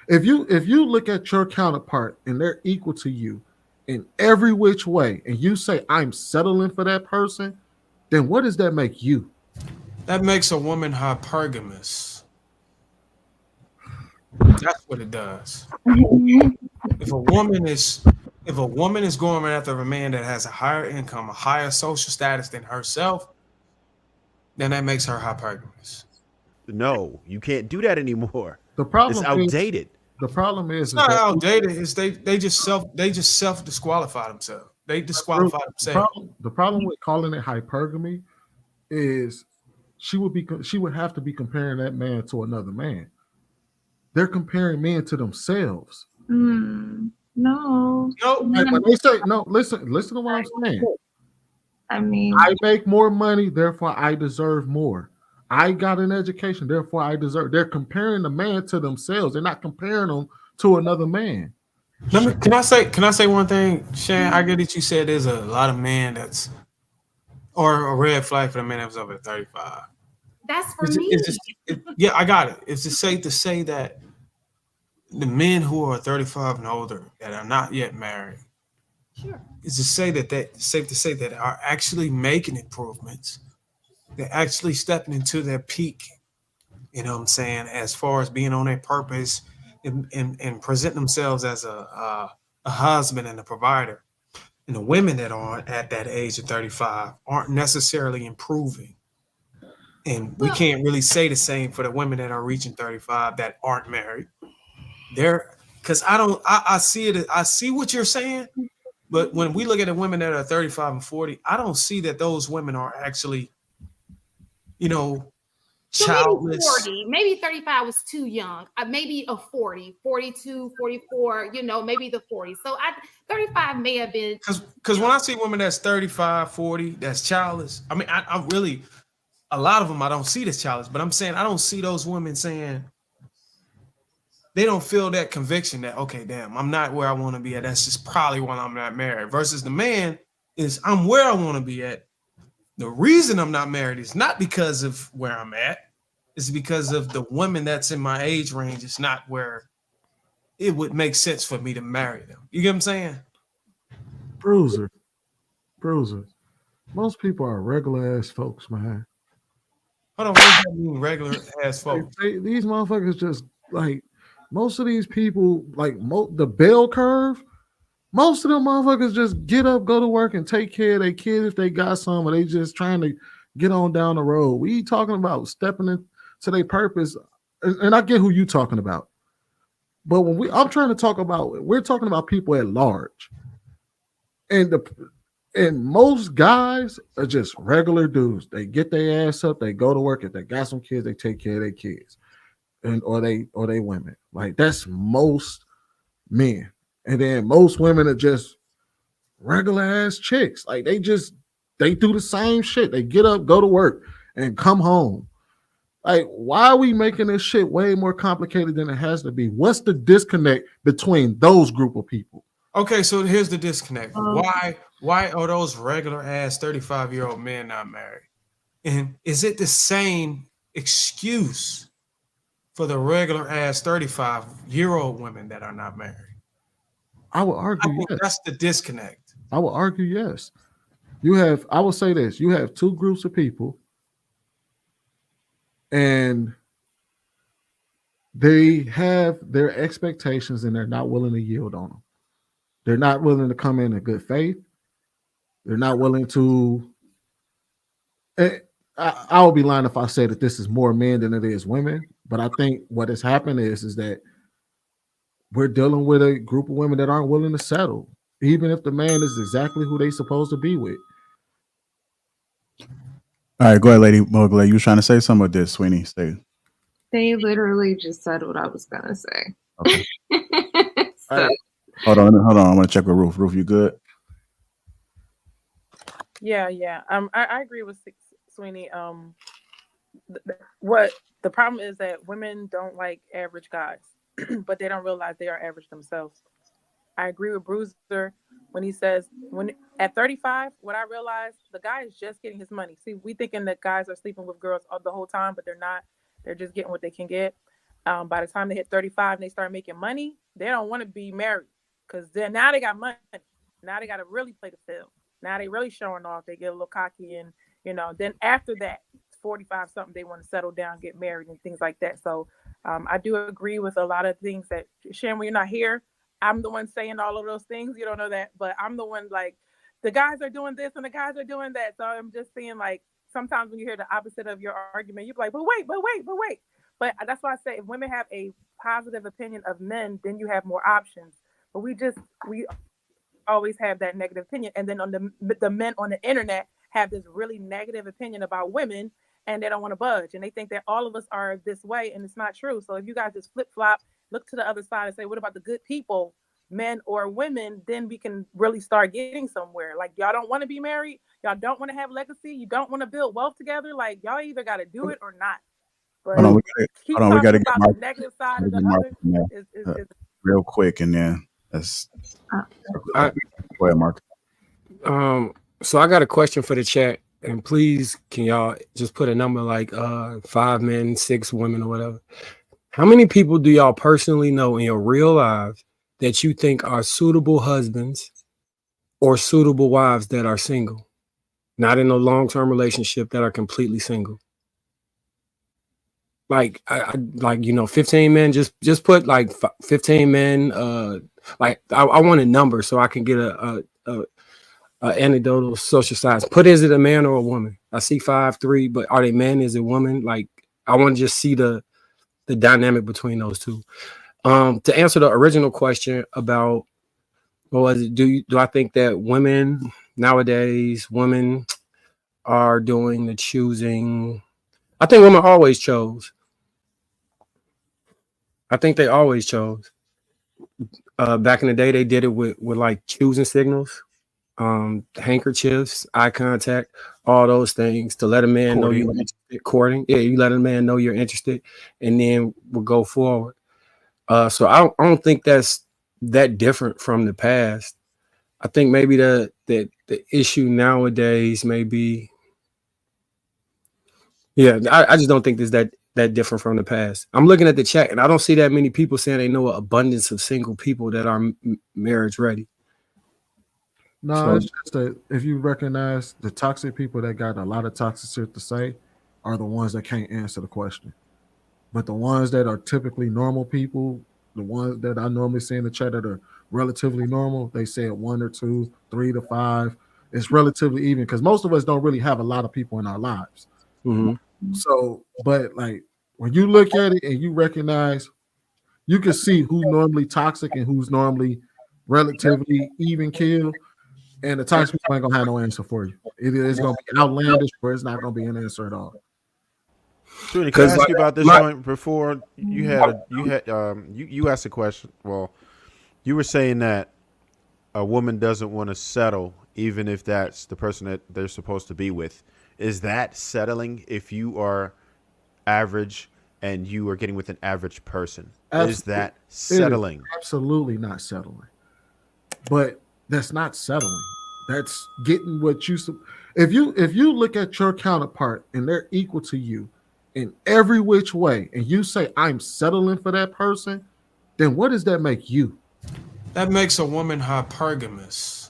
If you look at your counterpart and they're equal to you in every which way, and you say I'm settling for that person, then what does that make you? That makes a woman hypergamous. That's what it does. If a woman is if a woman is going after a man that has a higher income, a higher social status than herself, then that makes her hypergamous. No, you can't do that anymore. The It's problem is outdated. the problem It's is not that outdated. It's they just self disqualify themselves. They disqualify the themselves. problem with calling it hypergamy is she would have to be comparing that man to another man. They're comparing men to themselves. No. Nope. Like when they say no, listen to what I'm saying. I mean, I make more money, therefore I deserve more. I got an education, therefore I deserve. They're comparing the man to themselves. They're not comparing them to another man. Can I say one thing, Shan? I get that you said there's a lot of men that's or a red flag for the man that was over 35. That's for Is it, me. is this, yeah, I got it. Is it safe to say that the men who are 35 and older that are not yet married, Sure. is it safe to say that are actually making improvements? They're actually stepping into their peak, you know what I'm saying, as far as being on their purpose and present themselves as a husband and a provider. And the women that are at that age of 35 aren't necessarily improving. And we Well, can't really say the same for the women that are reaching 35 that aren't married. They're because I see it, I see what you're saying, but when we look at the women that are 35 and 40, I don't see that those women are actually, you know, so maybe childless. 40, maybe 35 was too young. Maybe a 40, 42, 44, maybe the 40. So 35 may have been Because when I see women that's 35, 40, that's childless, I mean, I really, a lot of them, I don't see this childless, but I'm saying I don't see those women saying, they don't feel that conviction that, okay, damn, I'm not where I want to be at. That's just probably why I'm not married. Versus the man is, I'm where I want to be at. The reason I'm not married is not because of where I'm at. It's because of the women that's in my age range. It's not where it would make sense for me to marry them. You get what I'm saying? Bruiser, bruiser. Most people are regular ass folks, man. Hold on, what does that mean, regular ass Like, folks? these motherfuckers just like most of these people, like the bell curve. Most of them motherfuckers just get up, go to work, and take care of their kids if they got some, or they just trying to get on down the road. We talking about stepping into their purpose, and I get who you talking about. But I'm trying to talk about, we're talking about people at large, and most guys are just regular dudes. They get their ass up, they go to work. If they got some kids, they take care of their kids, and or they women. Like that's most men, and then most women are just regular ass chicks. Like they do the same shit. They get up, go to work, and come home. Like, why are we making this shit way more complicated than it has to be? What's the disconnect between those group of people? Okay, so here's the disconnect. um, Why are those regular ass 35-year-old men not married? And is it the same excuse for the regular ass 35-year-old women that are not married? I would I argue think yes. that's the disconnect. I would argue yes. I will say this, you have two groups of people, and they have their expectations and they're not willing to yield on them. They're not willing to come in good faith. They're not willing to. I would be lying if I said that this is more men than it is women. But I think what has happened is that we're dealing with a group of women that aren't willing to settle, even if the man is exactly who they supposed to be with. All right, go ahead, Lady Mowgli. You was trying to say something with this, Sweeney? Stay. they literally just said what I was gonna say. Okay. All So right. Hold on. I want to check with Roof. Roof, you good? Yeah. I agree with Sweeney. What the problem is that women don't like average guys, but they don't realize they are average themselves. I agree with Bruiser when he says when at 35, what I realized the guy is just getting his money. See, we thinking that guys are sleeping with girls all the whole time, but they're not. They're just getting what they can get. By the time they hit 35 and they start making money, they don't want to be married because then now they got money. Now they got to really play the field. Now they really showing off. They get a little cocky and, then after that, 45 something, they want to settle down, get married and things like that. So I do agree with a lot of things that, Shan, when you're not here, I'm the one saying all of those things. You don't know that, but I'm the one like, the guys are doing this and the guys are doing that. So I'm just saying, like, sometimes when you hear the opposite of your argument, you're like, but wait. But that's why I say if women have a positive opinion of men, then you have more options. But we always have that negative opinion. And then on the men on the internet have this really negative opinion about women, and they don't want to budge. And they think that all of us are this way, and it's not true. So if you guys just flip-flop, look to the other side and say, what about the good people, men or women, then we can really start getting somewhere. Like, y'all don't want to be married. Y'all don't want to have legacy. You don't want to build wealth together. Like, y'all either got to do it or not. But Hold on, keep we gotta talking get about the negative side of the other is real quick, and then that's I- go ahead, Mark. So I got a question for the chat, and please, can y'all just put a number like 5 men, 6 women, or whatever? How many people do y'all personally know in your real lives that you think are suitable husbands or suitable wives that are single, not in a long-term relationship, that are completely single? Like, I 15 men. Just put like 15 men. Like I want a number so I can get a anecdotal social size. Put, is it a man or a woman? I see 5, 3, but are they men? Is it woman? Like, I want to just see the dynamic between those two. To answer the original question about what was it? Do I think that women nowadays, are doing the choosing? I think women always chose. I think they always chose. Back in the day, they did it with like choosing signals, handkerchiefs, eye contact, all those things to let a man know you're interested. Courting. Yeah, you let a man know you're interested, and then we'll go forward. So I don't think that's that different from the past. I think maybe the issue nowadays may be, I just don't think there's that different from the past. I'm looking at the chat and I don't see that many people saying they know an abundance of single people that are marriage ready. No, So- it's just that if you recognize the toxic people that got a lot of toxic shit to say are the ones that can't answer the question. But the ones that are typically normal people, the ones that I normally see in the chat that are relatively normal, they say 1 or 2, 3 to 5. It's relatively even because most of us don't really have a lot of people in our lives. Mm-hmm. So, but like when you look at it and you recognize, you can see who's normally toxic and who's normally relatively even keel. And the toxic people ain't gonna have no answer for you. It is gonna be outlandish, or it's not gonna be an answer at all. Sweeney, can I ask you about this joint before? You asked a question. Well, you were saying that a woman doesn't want to settle even if that's the person that they're supposed to be with. Is that settling if you are average and you are getting with an average person? Absolutely. Is that settling? Absolutely not settling. But that's not settling. That's getting what you. If you look at your counterpart and they're equal to you in every which way, and you say I'm settling for that person, then what does that make you? That makes a woman hypergamous.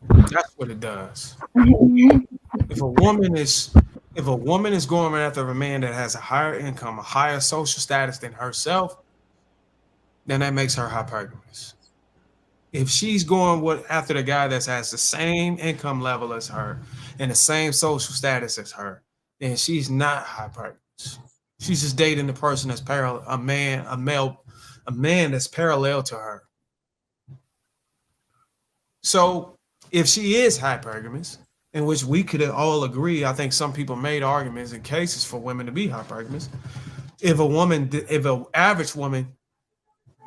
That's what it does. If a woman is going after a man that has a higher income, a higher social status than herself, then that makes her hypergamous. If she's going after the guy that has the same income level as her and the same social status as her, then she's not hypergamous. She's just dating the person that's a man that's parallel to her. So if she is hypergamous, in which we could all agree, I think some people made arguments and cases for women to be hypergamous. If an average woman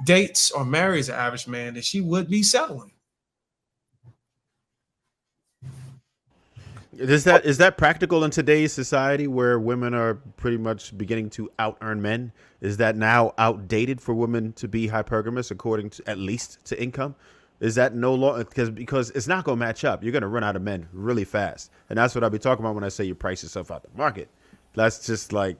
dates or marries an average man, then she would be settling. Is that practical in today's society where women are pretty much beginning to out-earn men? Is that now outdated for women to be hypergamous according to at least to income? Is that no longer because it's not going to match up? You're going to run out of men really fast, and that's what I'll be talking about when I say you price yourself out the market. That's just like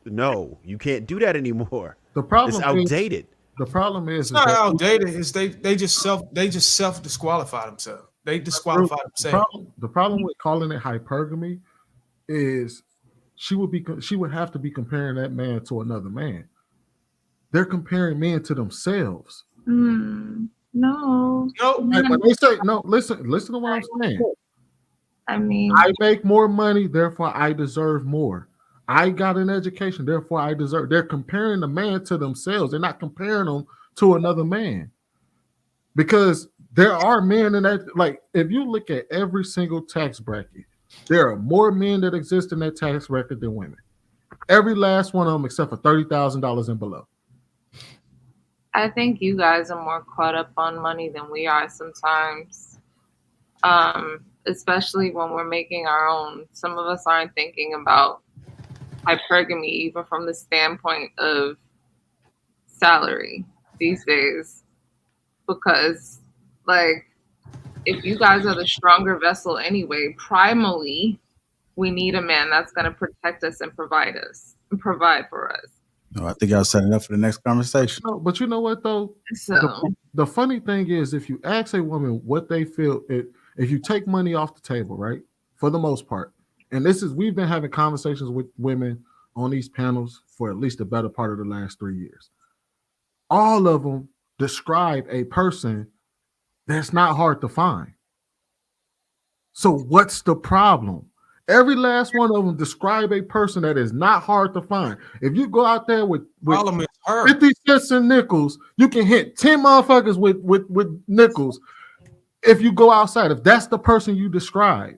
No, you can't do that anymore. The problem It's outdated. The problem It's is not that outdated. It's they just self disqualify themselves. They disqualify themselves. the problem with calling it hypergamy is she would have to be comparing that man to another man. They're comparing men to themselves. No. No, Like when they say no, listen to what I'm saying. I mean, I make more money, therefore I deserve more. I got an education, therefore I deserve. They're comparing the man to themselves. They're not comparing them to another man. Because there are men in that, like, if you look at every single tax bracket, there are more men that exist in that tax bracket than women. Every last one of them, except for $30,000 and below. I think you guys are more caught up on money than we are sometimes. Especially when we're making our own. Some of us aren't thinking about hypergamy even from the standpoint of salary these days. Because, like, if you guys are the stronger vessel anyway, primally, we need a man that's going to protect us and provide for us. No, I think I'll set it up for the next conversation. No, but you know what though? So The funny thing is, if you ask a woman what they feel, if you take money off the table, right, for the most part, and we've been having conversations with women on these panels for at least the better part of the last 3 years. All of them describe a person that's not hard to find. So what's the problem? Every last one of them describe a person that is not hard to find. If you go out there with problem is her. 50 cents and nickels, you can hit 10 motherfuckers with nickels if you go outside. If that's the person you describe,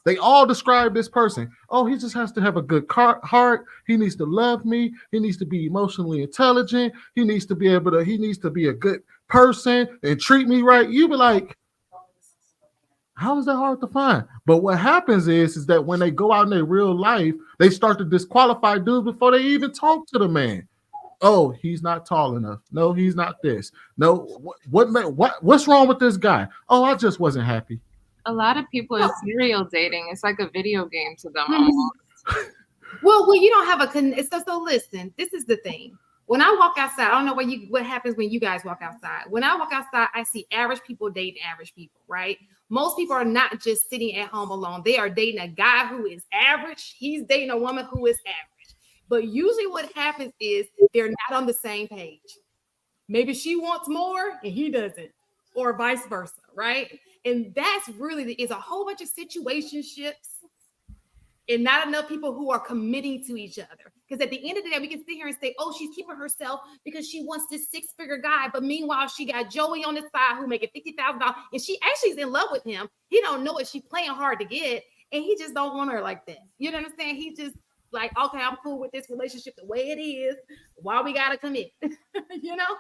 they all describe this person. Oh, he just has to have a good heart. He needs to love me. He needs to be emotionally intelligent. He needs to be a good person and treat me right. You be like, how is that hard to find? But what happens is that when they go out in their real life, they start to disqualify dudes before they even talk to the man. Oh, he's not tall enough. No, he's not this. No, what's wrong with this guy? Oh, I just wasn't happy. a lot of people are serial dating. It's like a video game to them almost. Well, you don't have so listen, this is the thing. When I walk outside, I don't know what happens when you guys walk outside. When I walk outside, I see average people dating average people, right? Most people are not just sitting at home alone. They are dating a guy who is average. He's dating a woman who is average. But usually what happens is they're not on the same page. Maybe she wants more and he doesn't, or vice versa, right? And that's really, it's a whole bunch of situationships and not enough people who are committing to each other. Because at the end of the day, we can sit here and say, oh, she's keeping herself because she wants this six-figure guy. But meanwhile, she got Joey on the side who making $50,000. And she actually is in love with him. He don't know it. She's playing hard to get. And he just don't want her like that. You know what I'm saying? He just like, okay, I'm cool with this relationship the way it is. Why we got to commit? You know?